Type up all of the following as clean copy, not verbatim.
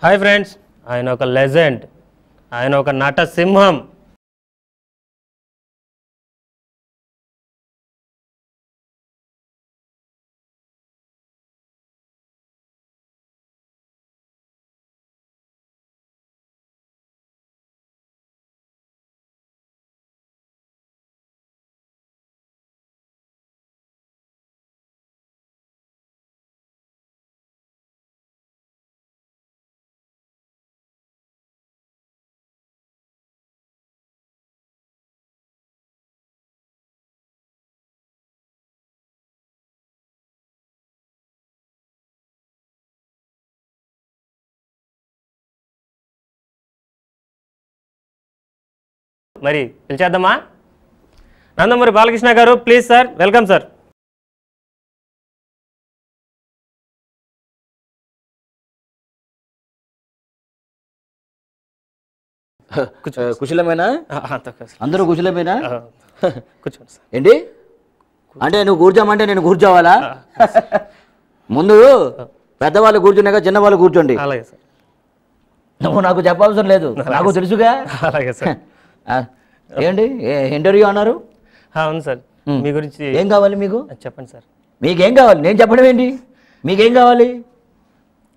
Hi friends, ఆయన ఒక legend, ఆయన ఒక నట సింహం. మరి పిలిచేద్దామా? నందమూరి బాలకృష్ణ గారు, ప్లీజ్ సార్, వెల్కమ్ సార్. కుశలమేనా? అందరూ కుశలమేనా? కూర్చోండి సార్. ఏంటి అంటే నువ్వు కూర్చోమంటే నేను కూర్చోవాలా? ముందు పెద్దవాళ్ళు కూర్చున్నాక చిన్నవాళ్ళు కూర్చోండి. అలాగే సార్. నువ్వు నాకు చెప్పవసరం లేదు, నాకు తెలుసుగా. అలాగే సార్. ఏంటి ఇంటర్వ్యూ అన్నారు? అవును సార్. మీ గురించి ఏం కావాలి మీకు? చెప్పండి సార్. మీకేం కావాలి? నేను చెప్పడం ఏంటి? మీకేం కావాలి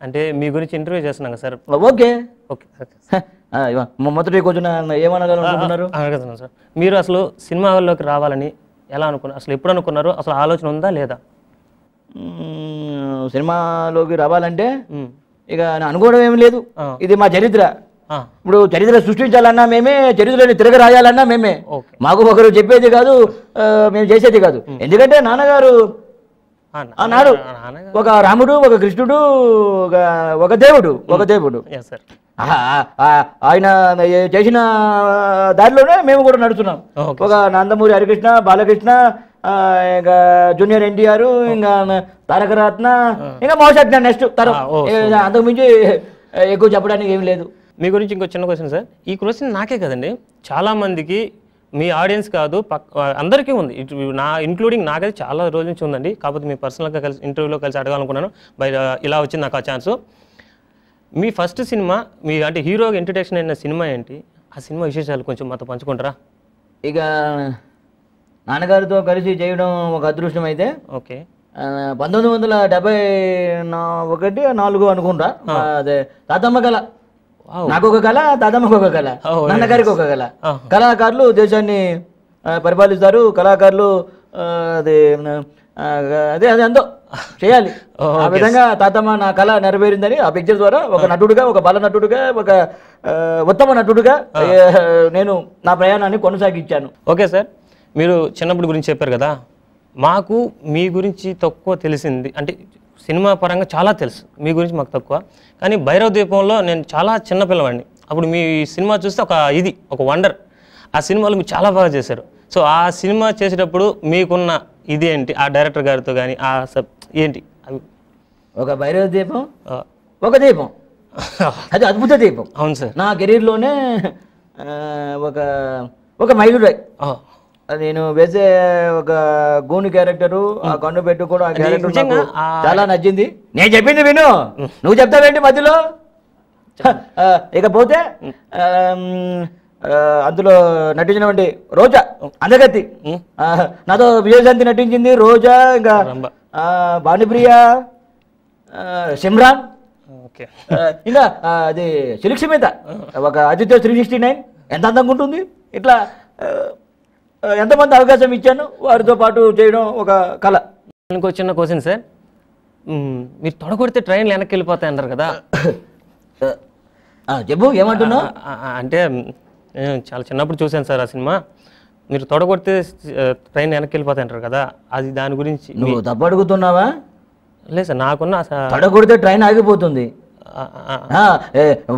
అంటే మీ గురించి ఇంటర్వ్యూ చేస్తున్నాం కదా సార్. ఓకే ఓకే మొదటి కొంచెం ఏమనగలనుకుంటున్నారు? అడుగుతున్నాను సార్. మీరు అసలు సినిమా వాళ్ళలోకి రావాలని ఎలా అనుకున్నారు? అసలు ఎప్పుడు అనుకున్నారు? అసలు ఆలోచన ఉందా లేదా? సినిమాలోకి రావాలంటే ఇక అనుకోవడం ఏమి లేదు, ఇది మా చరిత్ర. ఇప్పుడు చరిత్ర సృష్టించాలన్నా మేమే, చరిత్రని తిరగ రాయాలన్నా మేమే. మాకు ఒకరు చెప్పేది కాదు, మేము చేసేది కాదు. ఎందుకంటే నాన్నగారు అన్నాడు, ఒక రాముడు, ఒక కృష్ణుడు, ఒక దేవుడు. ఆయన చేసిన దారిలోనే మేము కూడా నడుస్తున్నాం. ఒక నందమూరి హరికృష్ణ, బాలకృష్ణ, ఇంకా జూనియర్ ఎన్టీఆర్, ఇంకా తారకరత్న, ఇంకా మోసజ్ఞ నెక్స్ట్ తరం. అంతకుమించి ఎక్కువ చెప్పడానికి ఏం లేదు. మీ గురించి ఇంకో చిన్న క్వశ్చన్ సార్. ఈ క్వశ్చన్ నాకే కదండి, చాలామందికి, మీ ఆడియన్స్ కాదు, అందరికీ ఉంది, ఇంక్లూడింగ్ నాకైతే చాలా రోజుల నుంచి ఉందండి. కాకపోతే మీ పర్సనల్గా కలిసి ఇంటర్వ్యూలో కలిసి అడగాలనుకున్నాను, బై ఇలా వచ్చింది నాకు ఆ ఛాన్సు. మీ ఫస్ట్ సినిమా, మీ అంటే హీరోగా ఇంట్రడక్షన్ అయిన సినిమా ఏంటి? ఆ సినిమా విశేషాలు కొంచెం మాతో పంచుకుంటారా? ఇక నాన్నగారితో కలిసి చేయడం ఒక అదృష్టం అయితే. ఓకే. 1971-4 అనుకుంటా. అదే తాతమ్మ కళ. నాకు ఒక కళ, తాతమ్మకు ఒక కళ, నాన్నగారికి ఒక కళ. కళాకారులు దేశాన్ని పరిపాలిస్తారు. కళాకారులు అదే అదే అదే ఎంతో చేయాలి. ఆ విధంగా తాతమ్మ నా కళ నెరవేరిందని ఆ పిక్చర్ ద్వారా ఒక నటుడుగా, ఒక బాల నటుడుగా, ఒక ఉత్తమ నటుడుగా నేను నా ప్రయాణాన్ని కొనసాగించాను. Okay sir. మీరు చిన్నప్పుడు గురించి చెప్పారు కదా, మాకు మీ గురించి తక్కువ తెలిసింది, అంటే సినిమా పరంగా చాలా తెలుసు, మీ గురించి మాకు తక్కువ. కానీ భైరవ ద్వీపంలో నేను చాలా చిన్న పిల్లవాడిని. అప్పుడు మీ సినిమా చూస్తే ఒక వండర్. ఆ సినిమాలో మీరు చాలా బాగా చేశారు. సో ఆ సినిమా చేసేటప్పుడు మీకున్న ఇదేంటి, ఆ డైరెక్టర్ గారితో కానీ ఆ ఏంటి అవి? ఒక భైరవ దీపం, ఒక దీపం, అది అద్భుత దీపం. అవును సార్. నా కెరీర్లోనే ఒక మైలురాయి. నేను వేసే ఒక గూని క్యారెక్టరు, ఆ కన్ను పెట్టు కూడా ఆ క్యారెక్టర్ నాకు చాలా నచ్చింది. నేను చెప్పింది విను, నువ్వు చెప్తావేంటి మధ్యలో? ఇకపోతే అందులో నటించినటువంటి రోజా అందగత్తి, నాతో విజయశాంతి నటించింది. రోజా, ఇంకా భానుప్రియ, సిమ్రాన్, ఇంకా అది సులక్షమిత, ఒక ఆదిత్య 369 ఎంత అందంగా ఉంటుంది. ఇట్లా ఎంతమంది అవకాశం ఇచ్చాను, వారితో పాటు చేయడం ఒక కళ. ఇంకో చిన్న క్వశ్చన్ సార్. మీరు తొడగొడితే ట్రైన్లు వెనక్కి వెళ్ళిపోతాయి అన్నారు కదా, చెప్పు ఏమంటున్నావు? అంటే చాలా చిన్నప్పుడు చూశాను సార్ ఆ సినిమా. మీరు తొడగొడితే ట్రైన్ వెనక్కి వెళ్ళిపోతాయి అంటారు కదా, అది దాని గురించి నువ్వు తప్పు అడుగుతున్నావా? లేదు సార్, నాకున్న తొడగొడితే ట్రైన్ ఆగిపోతుంది.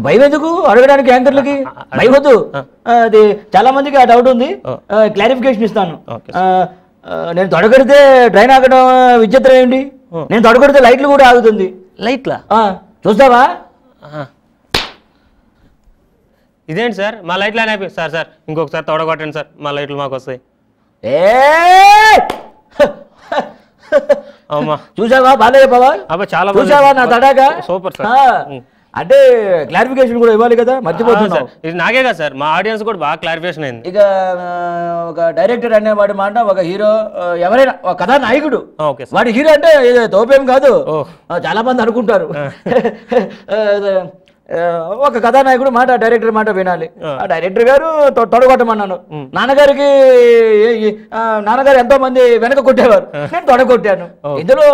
భయం ఎందుకు అడగడానికి యాంకర్లకి? భయవద్దు. అది చాలా మందికి ఆ డౌట్ ఉంది, క్లారిఫికేషన్ ఇస్తాను. నేను తొడగొడితే ట్రైన్ ఆగడం విచిత్రం ఏంటి? నేను తొడగొడితే లైట్లు కూడా ఆగుతుంది. లైట్లా చూస్తావా? ఇదేంటి సార్, మా లైట్లు అని అయిపోయి సార్ ఇంకొకసారి తొడగొట్టండి సార్, మా లైట్లు మాకు వస్తాయి. చూసావా బాలయ్య పవర్? చాలా చూసావా నా తడాగా? Super sir. అంటే క్లారిఫికేషన్ కూడా ఇవ్వాలి కదా, మర్చిపోతున్నాం. ఇది నాకే కదా సార్, మా ఆడియన్స్ కూడా బాగా క్లారిఫికేషన్ అయింది. ఇక ఒక డైరెక్టర్ అనేవాడి మాట, ఒక హీరో ఎవరైనా ఒక కథానాయకుడు, వాడి హీరో అంటే తోపేం కాదు, చాలా మంది అనుకుంటారు. ఒక కథానాయకుడు మాట డైరెక్టర్ మాట వినాలి. ఆ డైరెక్టర్ గారు తొడగొట్టమన్నాను. నాన్నగారు ఎంతో మంది వెనక కొట్టేవారు, నేను తొడగొట్టాను. ఇందులో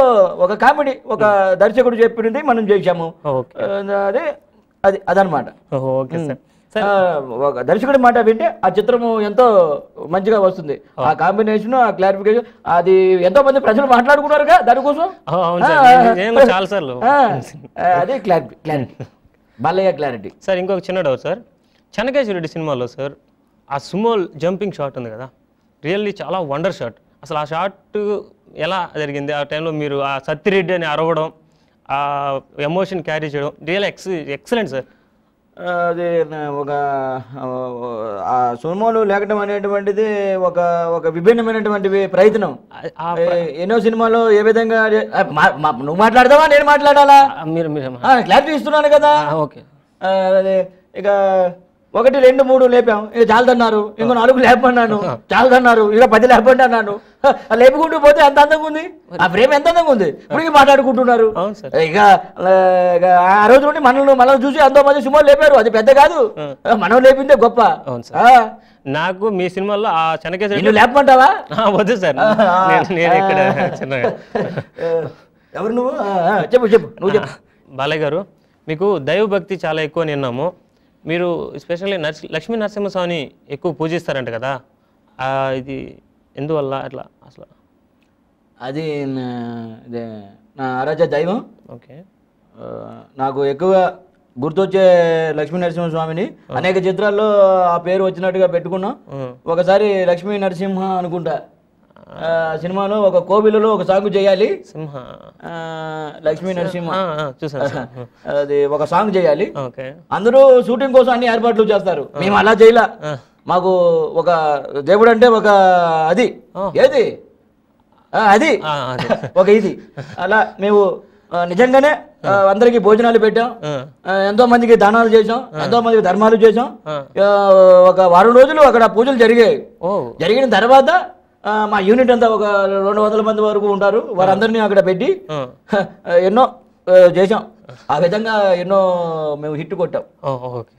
ఒక కామెడీ ఒక దర్శకుడు చెప్పినది మనం చేశాము. అదే అదనమాట. ఒక దర్శకుడి మాట వింటే ఆ చిత్రము ఎంతో మంచిగా వస్తుంది. ఆ కాంబినేషన్, ఆ క్లారిఫికేషన్, అది ఎంతో మంది ప్రజలు మాట్లాడుకున్నారుగా దానికోసం. అదే క్లారిటీ, బాలయ్య క్లారిటీ. సార్ ఇంకొక చిన్న డౌట్ సార్, చెన్నకేశ్వరరెడ్డి సినిమాలో సార్ ఆ సుమో జంపింగ్ షాట్ ఉంది కదా, రియల్లీ చాలా వండర్ షాట్. అసలు ఆ షాట్ ఎలా జరిగింది? ఆ టైంలో మీరు ఆ సత్తిరెడ్డి అని అరవడం, ఆ ఎమోషన్ క్యారీ చేయడం రియల్ ఎక్సలెంట్ సార్. అది ఒక సుమోలు లేకటం అనేటువంటిది ఒక ఒక విభిన్నమైనటువంటి ప్రయత్నం. ఎన్నో సినిమాలో ఏ విధంగా నువ్వు మాట్లాడతావా నేను మాట్లాడాలా? మీరు క్లారిటీ ఇస్తున్నాను కదా. ఓకే. అదే ఇక 1, 2, 3 లేపాం, ఇక చాలదన్నారు. ఇంకో 4 లేపన్నాను, చాలదన్నారు. ఇక 10 లేపండి అన్నాను. లేపుకుంటూ పోతే ఎంత అందంగా ఉంది, ఆ ఫ్రేమ్ ఎంత అందంగా ఉంది. ఇప్పుడు మాట్లాడుకుంటున్నారు. ఇక ఆ రోజు నుండి మనల్ని చూసి ఎంతో మంది సినిమాలు లేపారు. అది పెద్ద కాదు, మనం లేపిందే గొప్ప. నాకు మీ సినిమాలో ఆ చెన్నకేశ్వర లేపమంటావా? వద్దు సార్, ఎవరు నువ్వు? చెప్పు నువ్వు చెప్పు. బాలయ్య గారు, మీకు దైవభక్తి చాలా ఎక్కువ విన్నాము. మీరు ఎస్పెషల్లీ లక్ష్మీ నరసింహస్వామిని ఎక్కువ పూజిస్తారంట కదా, ఇది ఎందువల్ల అట్లా? అసలు అది నా ఆరాధ్య దైవం. ఓకే. నాకు ఎక్కువ గుర్తొచ్చే లక్ష్మీ నరసింహస్వామిని అనేక చిత్రాల్లో ఆ పేరు వచ్చినట్టుగా పెట్టుకున్నాం. ఒకసారి లక్ష్మీ నరసింహ అనుకుంటా సినిమాలో ఒక కోవిలలో ఒక సాంగ్ చేయాలి, లక్ష్మీ నరసింహ, అది ఒక సాంగ్ చేయాలి. అందరూ షూటింగ్ కోసం అన్ని ఏర్పాట్లు చేస్తారు, మేము అలా చేయలా. మాకు ఒక దేవుడు అంటే ఒక అది ఏది అది ఒక ఇది అలా మేము నిజంగానే అందరికి భోజనాలు పెట్టాం, ఎంతో మందికి దానాలు చేసాం, ఎంతో మందికి ధర్మాలు చేసాం. ఒక వారం రోజులు అక్కడ పూజలు జరిగాయి. జరిగిన తర్వాత మా యూనిట్ అంతా ఒక 200 మంది వరకు ఉంటారు, వారందరినీ అక్కడ పెట్టి ఎన్నో చేసాం. ఆ విధంగా ఎన్నో మేము హిట్ కొట్టాం. Okay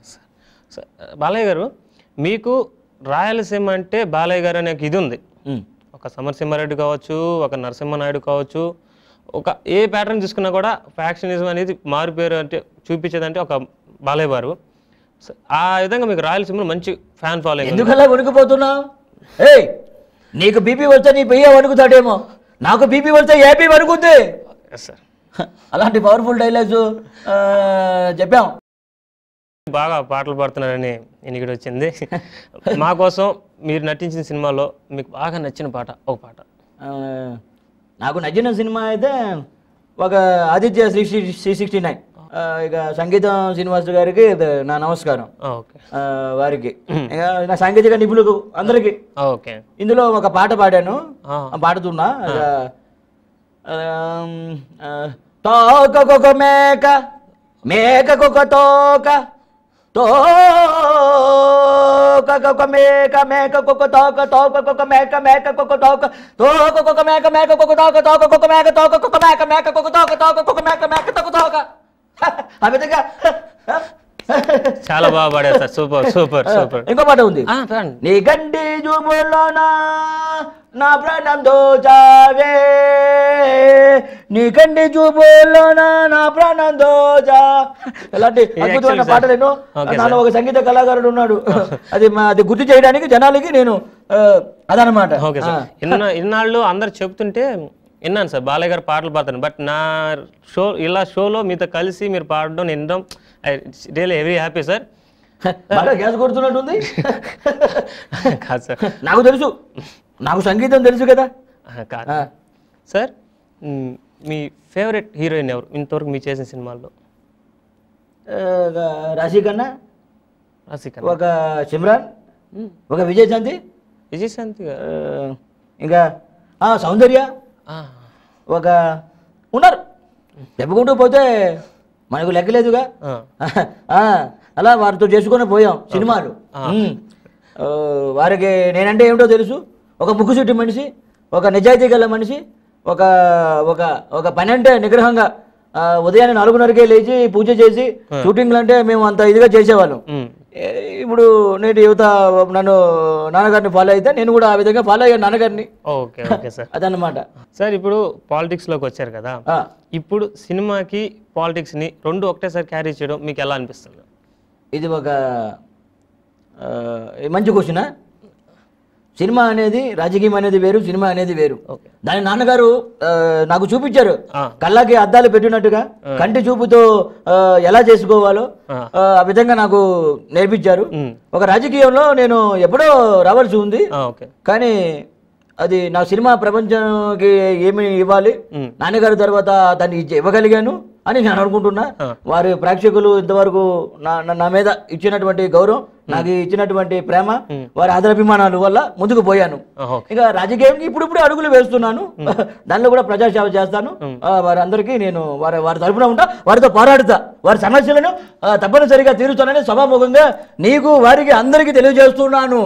sir. బాలయ్య గారు, మీకు రాయలసీమ అంటే బాలయ్య గారు అనే ఇది ఉంది. ఒక సమరసింహారెడ్డి కావచ్చు, ఒక నరసింహనాయుడు కావచ్చు, ఒక ఏ ప్యాటర్న్ తీసుకున్నా కూడా ఫ్యాక్షనిజం అనేది మారిపోయారు అంటే చూపించేదంటే ఒక బాలయ్య గారు. ఆ విధంగా మీకు రాయలసీమలో మంచి ఫ్యాన్ ఫాలోయింగ్. ఎందుకలా వణికిపోతున్నావు? నీకు బీపీ వస్తే నీ పెయ్య వణుకుతాడేమో, నాకు బీపీ వస్తే ఏపీ వణుకుద్ది. అలాంటి పవర్ఫుల్ డైలాగ్స్ చెప్పాం. బాగా పాటలు పాడుతున్నారని ఎన్నికటి వచ్చింది. మా కోసం మీరు నటించిన సినిమాలో మీకు బాగా నచ్చిన పాట ఒక పాట. నాకు నచ్చిన సినిమా అయితే ఒక ఆదిత్య 369. ఇక సంగీతం శ్రీనివాస్ గారికి నా నమస్కారం, వారికి నా సాంకేతిక నిపుణులకు అందరికి. ఇందులో ఒక పాట పాడాను, పాడుతున్నా. తోకొక మేక, మేకొక తోక, తోకొక మేక, మేకొక తోక, తోకొక మేక, మేకొక తోక, తోకొక మేక, మేకొక తోక, తోకొక మేక, తోకొక మేక, మేకొక తోక, తోకొక మేక, మేకొక తోక. ఆ విధంగా చాలా బాగా పాడారు సార్. Super super super. ఇంకో పాట ఉంది. నీ గండి జూబుల్లోనా నా ప్రాణం దోచావే, నీ కండి జూబుల్లోనా నా ప్రాణం దోచా. ఇలాంటి అద్భుతమైన పాటలు ఎన్నో. నాలో ఒక సంగీత కళాకారుడు ఉన్నాడు, అది గుర్తు చేయడానికి జనాలకి నేను అదనమాట. Okay sir. ఇన్నాళ్ళు అందరు చెప్తుంటే విన్నాను సార్, బాలయ్య గారు పాటలు పాడతాను. బట్ నా షోలో మీతో కలిసి మీరు పాడడం వినడం really very happy sir. Gas కొడుతున్నట్టుంది. కాదు సార్, నాకు తెలుసు, నాకు సంగీతం తెలుసు కదా. కాదు సార్, మీ ఫేవరెట్ హీరోయిన్ ఎవరు ఇంతవరకు మీ చేసిన సినిమాల్లో? రాశిఖన్నా, ఒక సిమ్రాన్, ఒక విజయశాంతి. విజయశాంతి ఇంకా సౌందర్య, ఒక ఉన్నారు. చెప్పుకుంటూ పోతే మనకు లెక్కలేదుగా. అలా వారితో చేసుకొని పోయాం సినిమాలు. వారికి నేనంటే ఏమిటో తెలుసు, ఒక ముక్కుసూటి మనిషి, ఒక నిజాయితీ గల మనిషి, ఒక ఒక ఒక పని అంటే నిగ్రహంగా ఉదయాన్నే 4:30కే లేచి పూజ చేసి షూటింగ్లు అంటే మేము అంత ఇదిగా చేసేవాళ్ళం. ఇప్పుడు నేటి యువత నన్ను నాన్నగారిని ఫాలో అయితే నేను కూడా ఆ విధంగా ఫాలో అయ్యాను నాన్నగారిని. ఓకే ఓకే సార్, అదన్నమాట సార్. ఇప్పుడు పాలిటిక్స్లోకి వచ్చారు కదా, ఇప్పుడు సినిమాకి పాలిటిక్స్ని రెండు ఒకటేసారి క్యారీ చేయడం మీకు ఎలా అనిపిస్తుంది? ఇది ఒక మంచి క్వశ్చనా. సినిమా అనేది, రాజకీయం అనేది వేరు, సినిమా అనేది వేరు. దాని నాన్నగారు నాకు చూపించారు, కళ్ళకి అద్దాలు పెట్టినట్టుగా కంటి చూపుతో ఎలా చేసుకోవాలో ఆ విధంగా నాకు నేర్పించారు. ఒక రాజకీయంలో నేను ఎప్పుడో రావాల్సి ఉంది, కానీ అది నా సినిమా ప్రపంచానికి ఏమి ఇవ్వాలి, నాన్నగారి తర్వాత దాన్ని ఇవ్వగలిగాను అని నేను అనుకుంటున్నా. వారి ప్రేక్షకులు ఇంతవరకు నా మీద ఇచ్చినటువంటి గౌరవం, నాకు ఇచ్చినటువంటి ప్రేమ, వారి ఆదరాభిమానాల వల్ల ముందుకు పోయాను. ఇక రాజకీయానికి ఇప్పుడు అడుగులు వేస్తున్నాను. దానిలో కూడా ప్రజాసేవ చేస్తాను. వారందరికీ నేను వారి తరఫున ఉంటా, వారితో పోరాడుతా, వారి సమస్యలను తప్పనిసరిగా తీరుస్తానని సభాముఖంగా నీకు వారికి అందరికీ తెలియజేస్తున్నాను.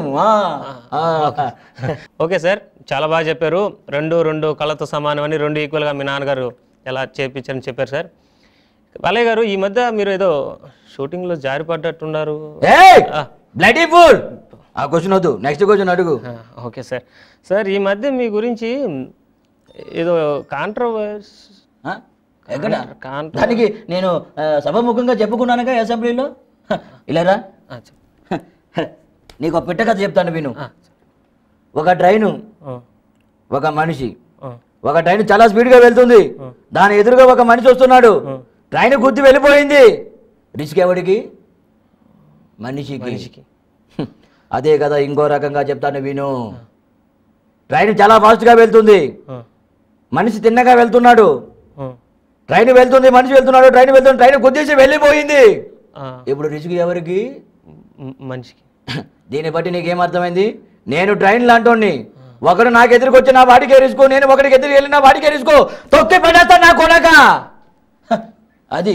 ఓకే సార్, చాలా బాగా చెప్పారు. రెండు కళ్ళతో సమానమని, రెండు ఈక్వల్గా మీ నాన్నగారు ఎలా చేపించారని చెప్పారు సార్. బాలయ్య గారు, ఈ మధ్య మీరు ఏదో షూటింగ్లో జారి పడ్డట్టున్నారు. Bloody full. ఆ క్వశ్చన్ వద్దు, నెక్స్ట్ క్వశ్చన్ అడుగు. Okay sir. సార్, ఈ మధ్య మీ గురించి ఏదో కాంట్రవర్స్, దానికి నేను సభాముఖంగా చెప్పుకున్నానుగా అసెంబ్లీలో. ఇలారా, నీకు ఒక పిట్ట కథ చెప్తాను విను. ఒక ట్రైను, ఒక మనిషి. ఒక ట్రైన్ చాలా స్పీడ్గా వెళ్తుంది, దాని ఎదురుగా ఒక మనిషి వస్తున్నాడు. ట్రైన్ గుద్ది వెళ్ళిపోయింది. రిస్క్ ఎవడికి? మనిషికి. అదే కదా ఇంకో రకంగా చెప్తాను విను. ట్రైన్ చాలా ఫాస్ట్గా వెళ్తుంది, మనిషి తిన్నగా వెళ్తున్నాడు. ట్రైన్ వెళ్తుంది, మనిషి వెళ్తున్నాడు, ట్రైన్ వెళ్తుంది, ట్రైన్ గుద్దేసి వెళ్ళిపోయింది. ఇప్పుడు రిస్క్ ఎవరికి? మనిషికి. దీన్ని బట్టి నీకేమర్థమైంది? నేను ట్రైన్ లాంటోని, ఒకడు నాకు ఎదురుకొచ్చి నా వాడికే రిస్కో, నేను ఒకడికి ఎదురు వెళ్ళి నా వాడికే రిస్కో, తొక్కి పడేస్తా నా కొనక. అది